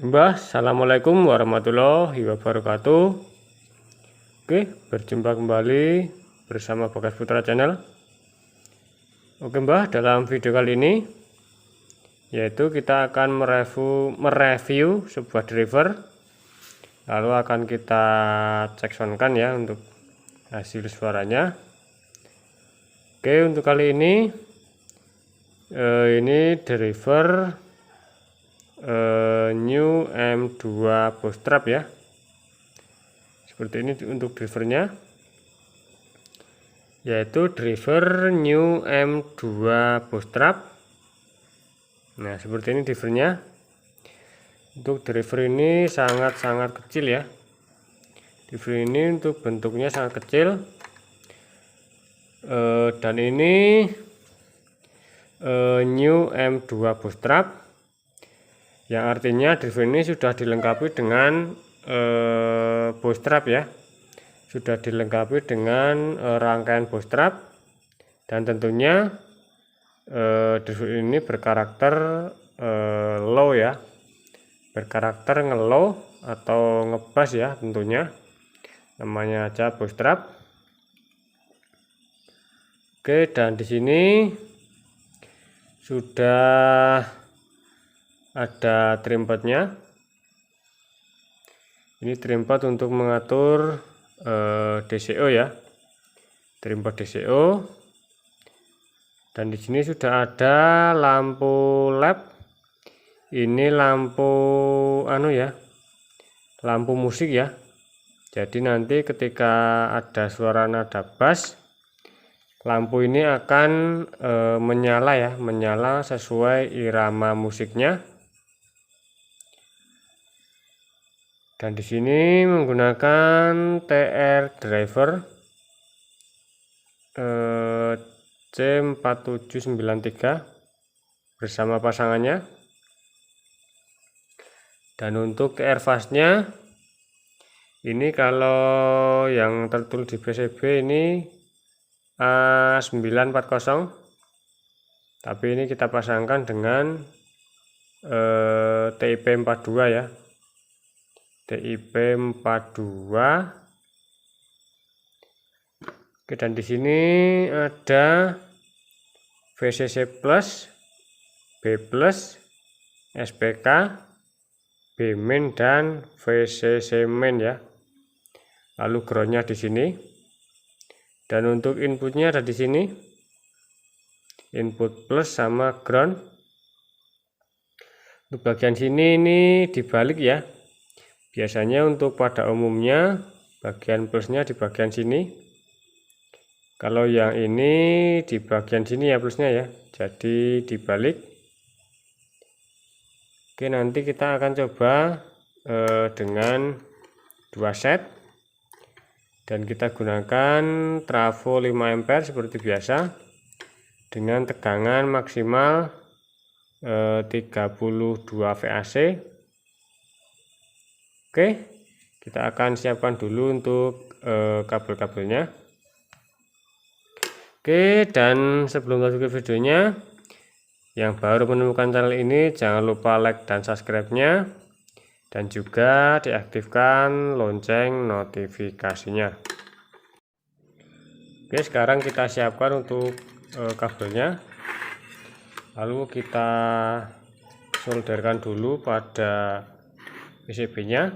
Assalamualaikum warahmatullahi wabarakatuh. Oke, berjumpa kembali bersama Bagas Putra Channel. Oke Mbah, dalam video kali ini yaitu kita akan mereview sebuah driver, lalu akan kita cek soundkan ya untuk hasil suaranya. Oke, untuk kali ini driver New M2 Bootstrap ya, seperti ini untuk drivernya, yaitu driver New M2 Bootstrap. Nah, seperti ini drivernya. Untuk driver ini sangat-sangat kecil ya. Driver ini untuk bentuknya sangat kecil, dan ini New M2 Bootstrap, yang artinya driver ini sudah dilengkapi dengan bootstrap ya, sudah dilengkapi dengan rangkaian bootstrap, dan tentunya driver ini berkarakter low ya, berkarakter ngelow atau ngebass ya, tentunya namanya aja bootstrap. Oke, dan di sini sudah ada trimpodnya. Ini trimpod untuk mengatur DCO ya, trimpod DCO. Dan di sini sudah ada lampu LED. Ini lampu lampu musik ya. Jadi nanti ketika ada suara nada bass, lampu ini akan menyala sesuai irama musiknya. Dan di sini menggunakan TR driver C4793 bersama pasangannya. Dan untuk TR fastnya ini, kalau yang tertulis di PCB ini A940, tapi ini kita pasangkan dengan TIP 42 ya, TIP 42. Oke, dan di sini ada VCC plus, B plus, SPK, B main, dan VCC main ya. Lalu groundnya di sini. Dan untuk inputnya ada di sini, input plus sama ground. Untuk bagian sini ini dibalik ya. Biasanya untuk pada umumnya bagian plusnya di bagian sini. Kalau yang ini di bagian sini ya plusnya ya. Jadi dibalik. Oke, nanti kita akan coba dengan dua set. Dan kita gunakan trafo 5 ampere seperti biasa dengan tegangan maksimal 32 VAC. Oke, kita akan siapkan dulu untuk kabel-kabelnya. Oke, dan sebelum masuk ke videonya, yang baru menemukan channel ini jangan lupa like dan subscribe-nya, dan juga diaktifkan lonceng notifikasinya. Oke, sekarang kita siapkan untuk kabelnya, lalu kita solderkan dulu pada PCB-nya.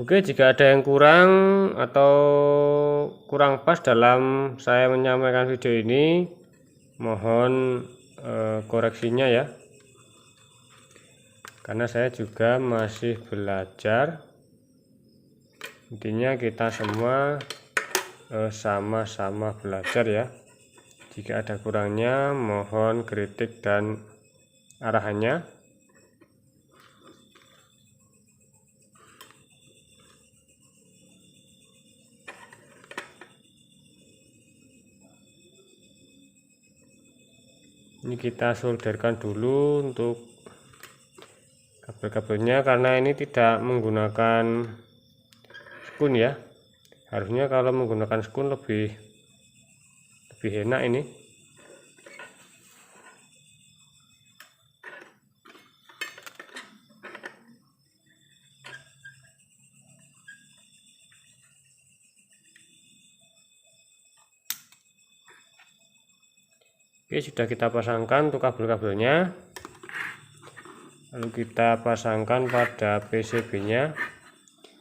Oke, jika ada yang kurang atau kurang pas dalam saya menyampaikan video ini, mohon koreksinya ya, karena saya juga masih belajar. Intinya kita semua sama-sama belajar ya. Jika ada kurangnya, mohon kritik dan arahannya. Ini kita solderkan dulu untuk kabel-kabelnya, karena ini tidak menggunakan skun ya. Harusnya kalau menggunakan skun lebih enak ini. Oke, sudah kita pasangkan untuk kabel-kabelnya. Lalu kita pasangkan pada PCB-nya.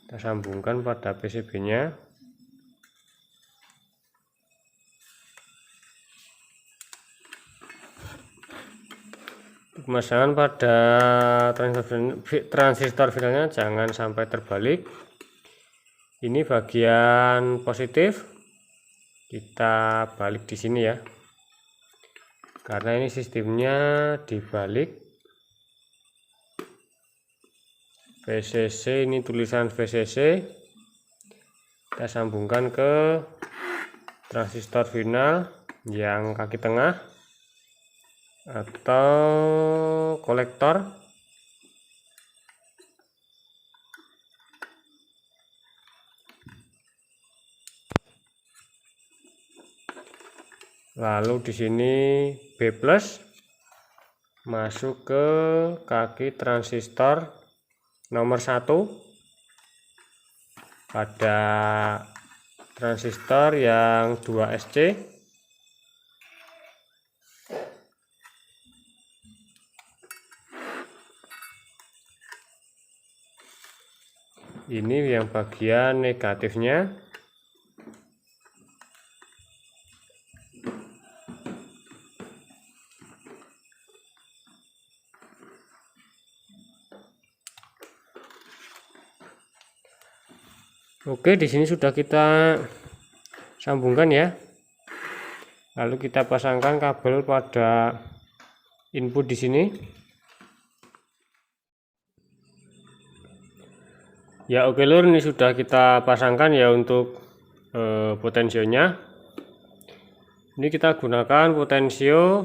Kita sambungkan pada PCB-nya. Pemasangan pada transistor finalnya jangan sampai terbalik. Ini bagian positif, kita balik di sini ya, karena ini sistemnya dibalik. VCC, ini tulisan VCC, kita sambungkan ke transistor final yang kaki tengah atau kolektor. Lalu di sini B+ masuk ke kaki transistor nomor 1 pada transistor yang 2SC. Ini yang bagian negatifnya. Oke, di sini sudah kita sambungkan ya. Lalu kita pasangkan kabel pada input di sini. Ya oke lur, ini sudah kita pasangkan ya untuk potensionya. Ini kita gunakan potensio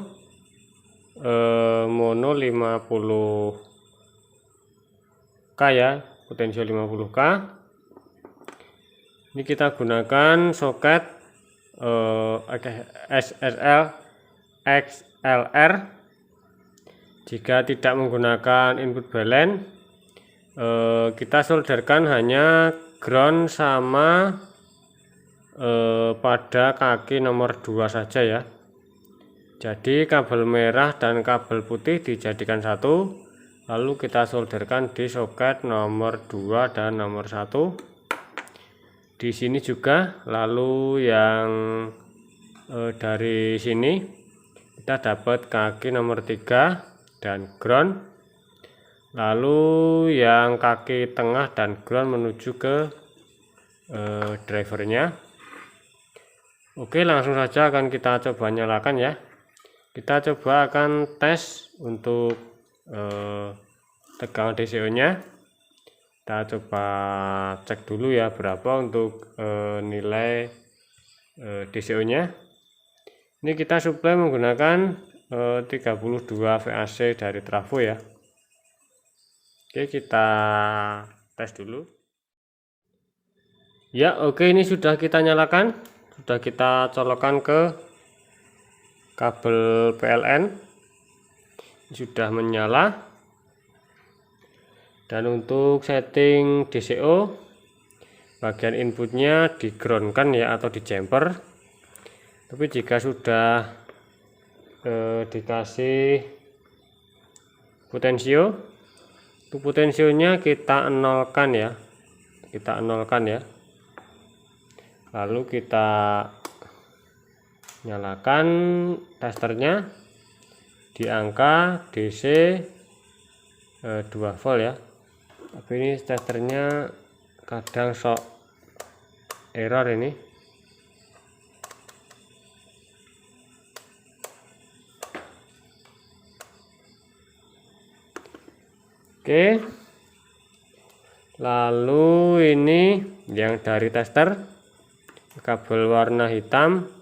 mono 50K ya, potensio 50K. Ini kita gunakan soket SSL XLR. Jika tidak menggunakan input balance, kita solderkan hanya ground sama pada kaki nomor 2 saja ya. Jadi kabel merah dan kabel putih dijadikan satu, lalu kita solderkan di soket nomor 2 dan nomor 1 di sini juga. Lalu yang dari sini kita dapat kaki nomor 3 dan ground. Lalu yang kaki tengah dan ground menuju ke drivernya. Oke, langsung saja akan kita coba nyalakan ya. Kita coba akan tes untuk tegangan DCO nya. Kita coba cek dulu ya berapa untuk nilai DCO nya. Ini kita suplai menggunakan 32 VAC dari trafo ya. Oke, kita tes dulu. Ya oke, ini sudah kita nyalakan, sudah kita colokkan ke kabel PLN. Sudah menyala. Dan untuk setting DCO, bagian inputnya di groundkan ya atau di jumper. Tapi jika sudah dikasih potensio, untuk potensionya kita nolkan ya, lalu kita nyalakan testernya di angka DC 2 volt ya. Tapi ini testernya kadang sok error ini. Oke, lalu ini yang dari tester, kabel warna hitam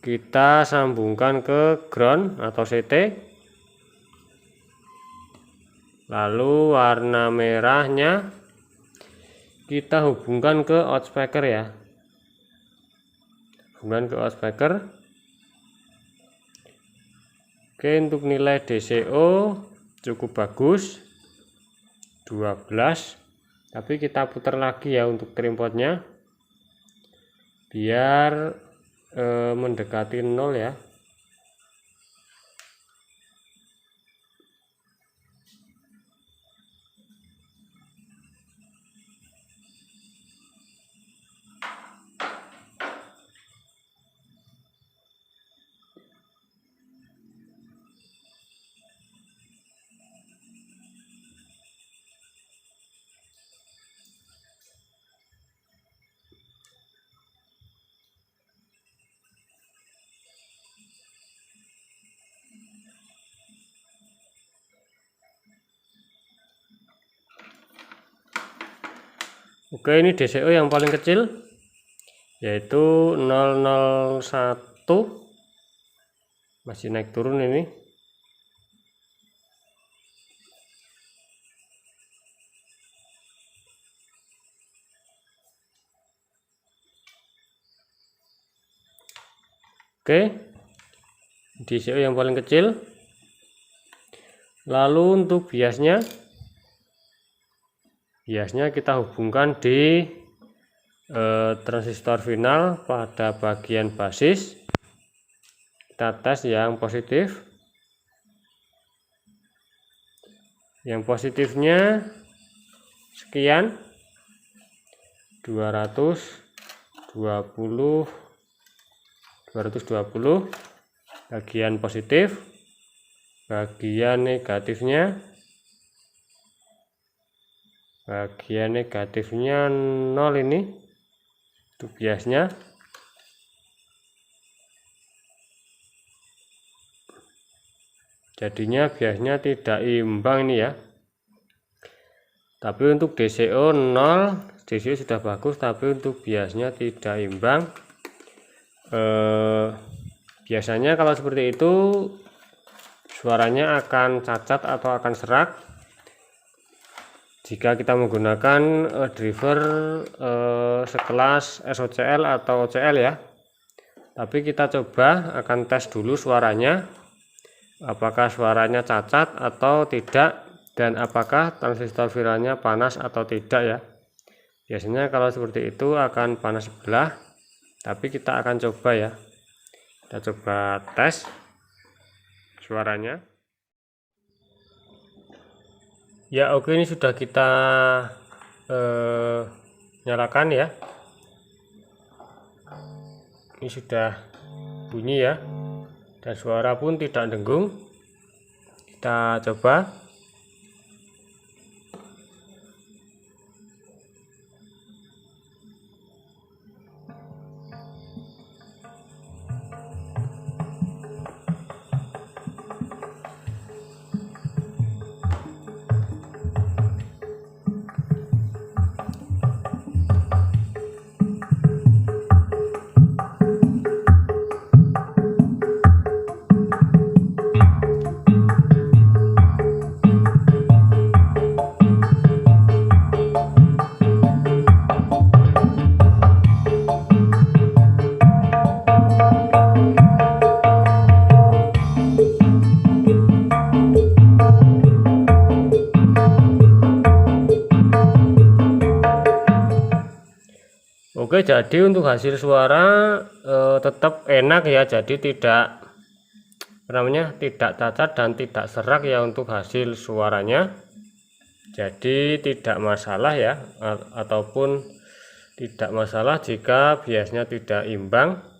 kita sambungkan ke ground atau CT. Lalu warna merahnya kita hubungkan ke outspeaker ya, Oke, untuk nilai DCO cukup bagus, 12, tapi kita putar lagi ya untuk trimpotnya biar mendekati 0 ya. Oke, ini DCO yang paling kecil yaitu 001, masih naik turun ini. Oke, DCO yang paling kecil. Lalu untuk biasnya kita hubungkan di transistor final pada bagian basis. Kita tes yang positif. Yang positifnya sekian, 220 bagian positif. Bagian negatifnya 0 ini, itu biasnya. Jadinya biasnya tidak imbang ini ya. Tapi untuk DCO 0, DCO sudah bagus, tapi untuk biasnya tidak imbang. Biasanya kalau seperti itu suaranya akan cacat atau akan serak jika kita menggunakan driver sekelas SOCL atau OCL ya. Tapi kita coba akan tes dulu suaranya, apakah suaranya cacat atau tidak, dan apakah transistor finalnya panas atau tidak ya. Biasanya kalau seperti itu akan panas sebelah, tapi kita akan coba ya. Kita coba tes suaranya. Ya oke, ini sudah kita nyalakan ya. Ini sudah bunyi ya, dan suara pun tidak dengung. Kita coba. Oke, jadi untuk hasil suara tetap enak ya, jadi tidak cacat dan tidak serak ya untuk hasil suaranya. Jadi tidak masalah ya, ataupun tidak masalah jika biasnya tidak imbang.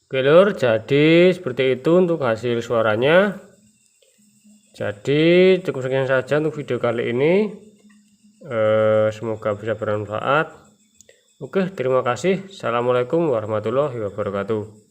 Oke lur, jadi seperti itu untuk hasil suaranya. Jadi cukup sekian saja untuk video kali ini. Semoga bisa bermanfaat. Oke, terima kasih. Assalamualaikum warahmatullahi wabarakatuh.